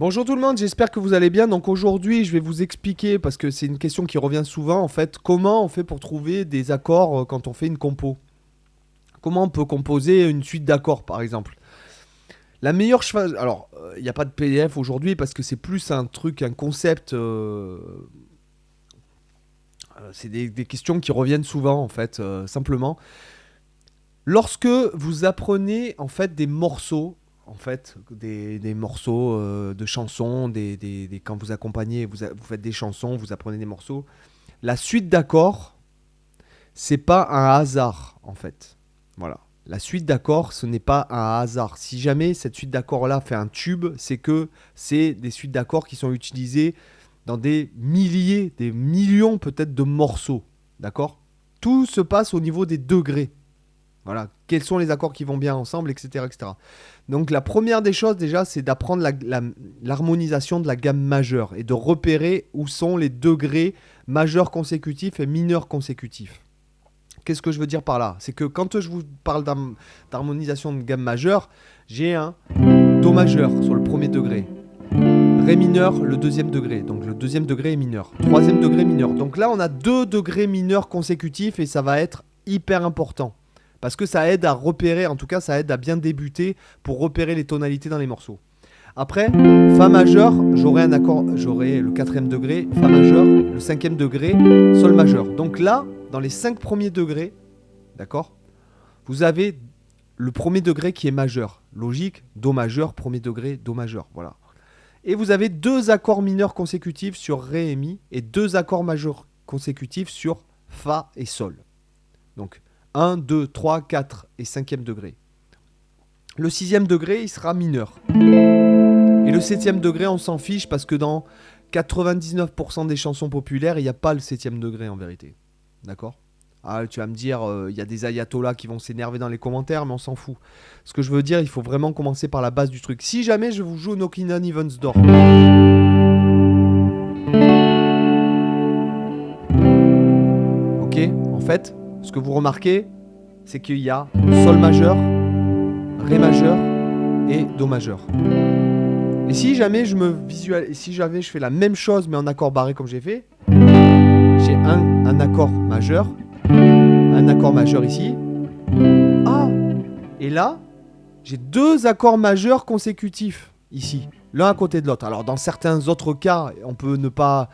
Bonjour tout le monde, j'espère que vous allez bien. Donc aujourd'hui, je vais vous expliquer, parce que c'est une question qui revient souvent en fait, comment on fait pour trouver des accords quand on fait une compo. Comment on peut composer une suite d'accords par exemple. La meilleure cheval. Alors, il n'y a pas de PDF aujourd'hui parce que c'est plus un truc, un concept. C'est des questions qui reviennent souvent en fait, simplement. Lorsque vous apprenez en fait des morceaux, en fait, des morceaux de chansons, quand vous accompagnez, vous faites des chansons, vous apprenez des morceaux, la suite d'accords, c'est pas un hasard en fait. Voilà. La suite d'accords, ce n'est pas un hasard. Si jamais cette suite d'accords-là fait un tube, c'est que c'est des suites d'accords qui sont utilisées dans des milliers, des millions peut-être de morceaux. D'accord. Tout se passe au niveau des degrés. Voilà, quels sont les accords qui vont bien ensemble, etc., etc. Donc la première des choses déjà, c'est d'apprendre l'harmonisation de la gamme majeure et de repérer où sont les degrés majeurs consécutifs et mineurs consécutifs. Qu'est-ce que je veux dire par là? C'est que quand je vous parle d'harmonisation de gamme majeure, j'ai un Do majeur sur le premier degré, Ré mineur le deuxième degré, donc le deuxième degré est mineur, troisième degré mineur. Donc là on a deux degrés mineurs consécutifs et ça va être hyper important. Parce que ça aide à repérer, en tout cas ça aide à bien débuter pour repérer les tonalités dans les morceaux. Après, Fa majeur, j'aurai un accord, j'aurai le quatrième degré, Fa majeur, le cinquième degré, Sol majeur. Donc là, dans les 5 premiers degrés, d'accord, vous avez le premier degré qui est majeur. Logique, Do majeur, premier degré, Do majeur, voilà. Et vous avez deux accords mineurs consécutifs sur Ré et Mi et deux accords majeurs consécutifs sur Fa et Sol. Donc 1, 2, 3, 4 et 5e degré. Le 6e degré, il sera mineur. Et le 7e degré, on s'en fiche parce que dans 99% des chansons populaires, il n'y a pas le 7e degré en vérité. D'accord? Ah, tu vas me dire, il y a des ayatollahs qui vont s'énerver dans les commentaires, mais on s'en fout. Ce que je veux dire, il faut vraiment commencer par la base du truc. Si jamais je vous joue Knockin' on Heaven's Door. Ok? En fait, ce que vous remarquez, c'est qu'il y a Sol majeur, Ré majeur et Do majeur. Et si jamais je fais la même chose mais en accord barré comme j'ai fait, j'ai un accord majeur, un accord majeur ici. Ah! Et là, j'ai deux accords majeurs consécutifs ici, l'un à côté de l'autre. Alors dans certains autres cas, on peut ne pas...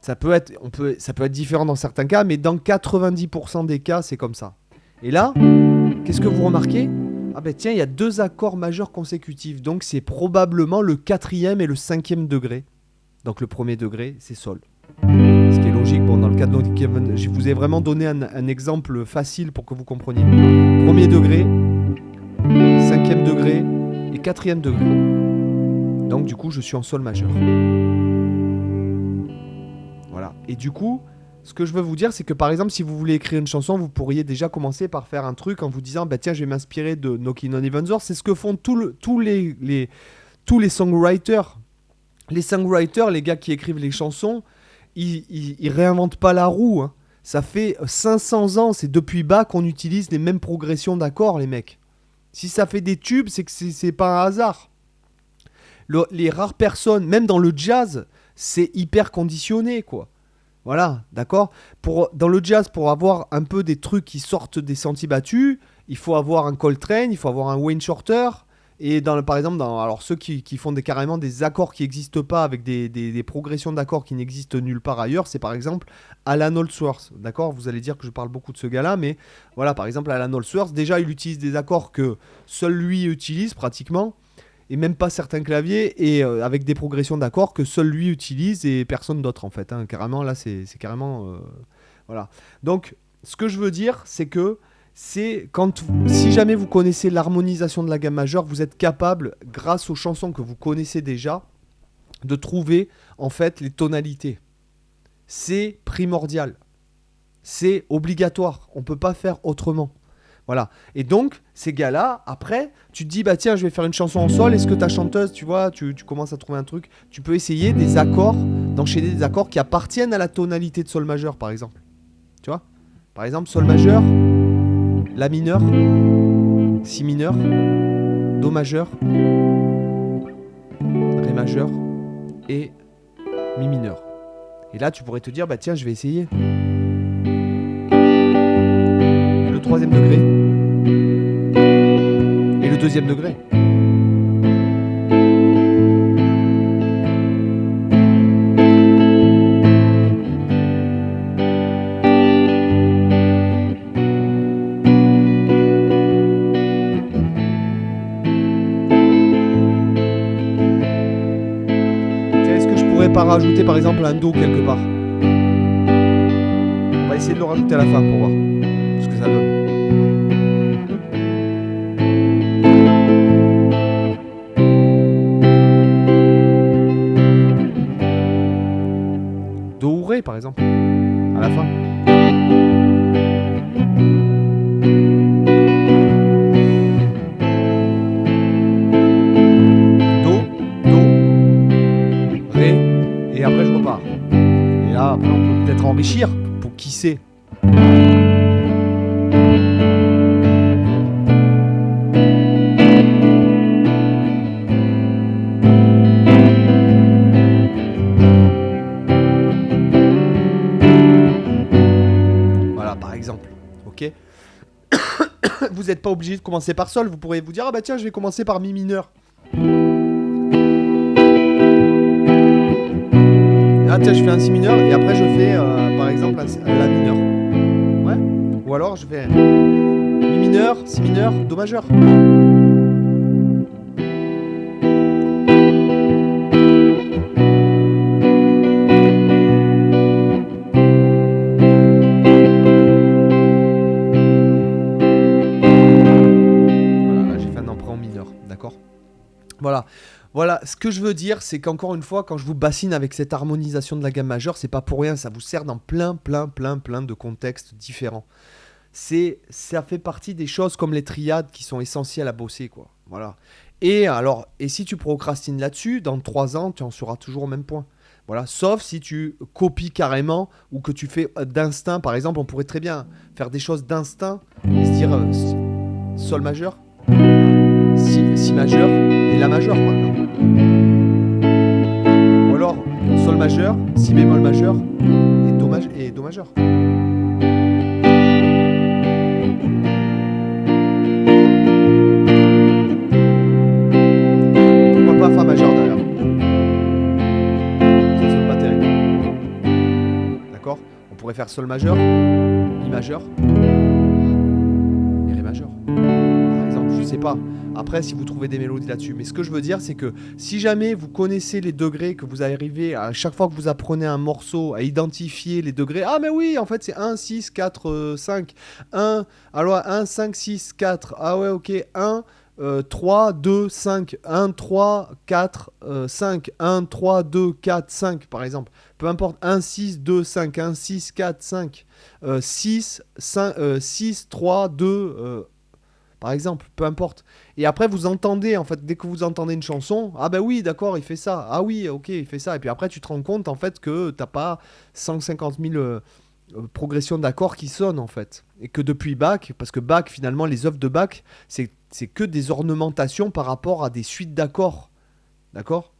ça peut être différent dans certains cas, mais dans 90% des cas, c'est comme ça. Et là, qu'est-ce que vous remarquez? Ah ben tiens, il y a deux accords majeurs consécutifs, donc c'est probablement le quatrième et le cinquième degré. Donc le premier degré, c'est Sol. Ce qui est logique, bon, dans le cas de Kevin, je vous ai vraiment donné un exemple facile pour que vous compreniez. Premier degré, cinquième degré et quatrième degré. Donc du coup, je suis en Sol majeur. Voilà. Et du coup, ce que je veux vous dire, c'est que par exemple, si vous voulez écrire une chanson, vous pourriez déjà commencer par faire un truc en vous disant, bah tiens, je vais m'inspirer de Knockin' on Heaven's Door. C'est ce que font tous les songwriters. Les songwriters, les gars qui écrivent les chansons, ils réinventent pas la roue. Hein. Ça fait 500 ans, c'est depuis Bach qu'on utilise les mêmes progressions d'accords, les mecs. Si ça fait des tubes, c'est que c'est pas un hasard. Les rares personnes, même dans le jazz, c'est hyper conditionné, quoi. Voilà, d'accord. Dans le jazz, pour avoir un peu des trucs qui sortent des sentiers battus, il faut avoir un Coltrane, il faut avoir un Wayne Shorter. Et par exemple, alors ceux qui font carrément des accords qui n'existent pas, avec des progressions d'accords qui n'existent nulle part ailleurs, c'est par exemple Alan Holdsworth. D'accord. Vous allez dire que je parle beaucoup de ce gars-là, mais voilà, par exemple, Alan Holdsworth, déjà, il utilise des accords que seul lui utilise pratiquement. Et même pas certains claviers, et avec des progressions d'accords que seul lui utilise et personne d'autre en fait. Hein. Carrément, là, c'est carrément... voilà. Donc, ce que je veux dire, c'est que si jamais vous connaissez l'harmonisation de la gamme majeure, vous êtes capable, grâce aux chansons que vous connaissez déjà, de trouver en fait les tonalités. C'est primordial. C'est obligatoire. On ne peut pas faire autrement. Voilà. Et donc, ces gars-là, après, tu te dis, bah tiens, je vais faire une chanson en sol. Est-ce que ta chanteuse, tu vois, tu commences à trouver un truc. Tu peux essayer des accords, d'enchaîner des accords qui appartiennent à la tonalité de sol majeur, par exemple. Tu vois? Par exemple, sol majeur, la mineur, si mineur, do majeur, ré majeur. majeur et mi mineur. Et là, tu pourrais te dire, bah tiens, je vais essayer. Le troisième degré et le deuxième degré. Est-ce que je pourrais pas rajouter par exemple un Do quelque part? On va essayer de le rajouter à la fin pour voir ce que ça donne. Do ou Ré par exemple, à la fin. Do, Do, Ré, et après je repars. Et là, après on peut peut-être enrichir, pour qui sait. Voilà, par exemple. Ok. Vous n'êtes pas obligé de commencer par Sol. Vous pourrez vous dire, ah bah tiens, je vais commencer par Mi mineur. Ah tiens, je fais un Si mineur et après je fais par exemple un La mineur. Ouais. Ou alors je fais Mi mineur, Si mineur, Do majeur. Voilà. Voilà, ce que je veux dire, c'est qu'encore une fois, quand je vous bassine avec cette harmonisation de la gamme majeure, c'est pas pour rien, ça vous sert dans plein de contextes différents. Ça fait partie des choses comme les triades qui sont essentielles à bosser, quoi. Voilà. Et alors, et si tu procrastines là-dessus, dans 3 ans, tu en seras toujours au même point. Voilà, sauf si tu copies carrément ou que tu fais d'instinct. Par exemple, on pourrait très bien faire des choses d'instinct et se dire Sol majeur, Si majeur et La majeur, par exemple. Ou alors Sol majeur, Si bémol majeur et Do majeur. Pourquoi pas Fa majeur derrière? Ça sonne pas terrible. D'accord? On pourrait faire Sol majeur, Mi majeur et Ré majeur. Par exemple, je sais pas. Après, si vous trouvez des mélodies là-dessus. Mais ce que je veux dire, c'est que si jamais vous connaissez les degrés, que vous arrivez à chaque fois que vous apprenez un morceau à identifier les degrés. Ah, mais oui, en fait, c'est 1, 6, 4, 5. 1, alors 1, 5, 6, 4. Ah ouais, ok. 1, 3, 2, 5. 1, 3, 4, 5. 1, 3, 2, 4, 5, par exemple. Peu importe. 1, 6, 2, 5. 1, 6, 4, 5. 6, 5, 6, 3, 2... par exemple, peu importe. Et après, vous entendez, en fait, dès que vous entendez une chanson, ah ben oui, d'accord, il fait ça. Ah oui, ok, il fait ça. Et puis après, tu te rends compte, en fait, que t'as pas 150 000 progressions d'accords qui sonnent, en fait. Et que depuis Bach, parce que Bach, finalement, les œuvres de Bach, c'est que des ornementations par rapport à des suites d'accords. D'accord ?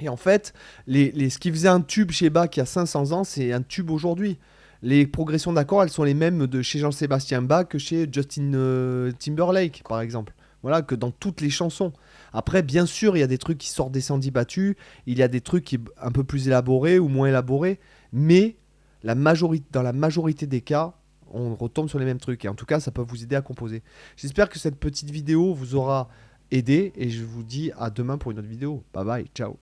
Et en fait, ce qui faisait un tube chez Bach il y a 500 ans, c'est un tube aujourd'hui. Les progressions d'accords, elles sont les mêmes de chez Jean-Sébastien Bach que chez Justin Timberlake, par exemple. Voilà, que dans toutes les chansons. Après, bien sûr, il y a des trucs qui sortent des sentiers battus, il y a des trucs qui sont un peu plus élaborés ou moins élaborés, mais dans la majorité des cas, on retombe sur les mêmes trucs. Et en tout cas, ça peut vous aider à composer. J'espère que cette petite vidéo vous aura aidé, et je vous dis à demain pour une autre vidéo. Bye bye, ciao.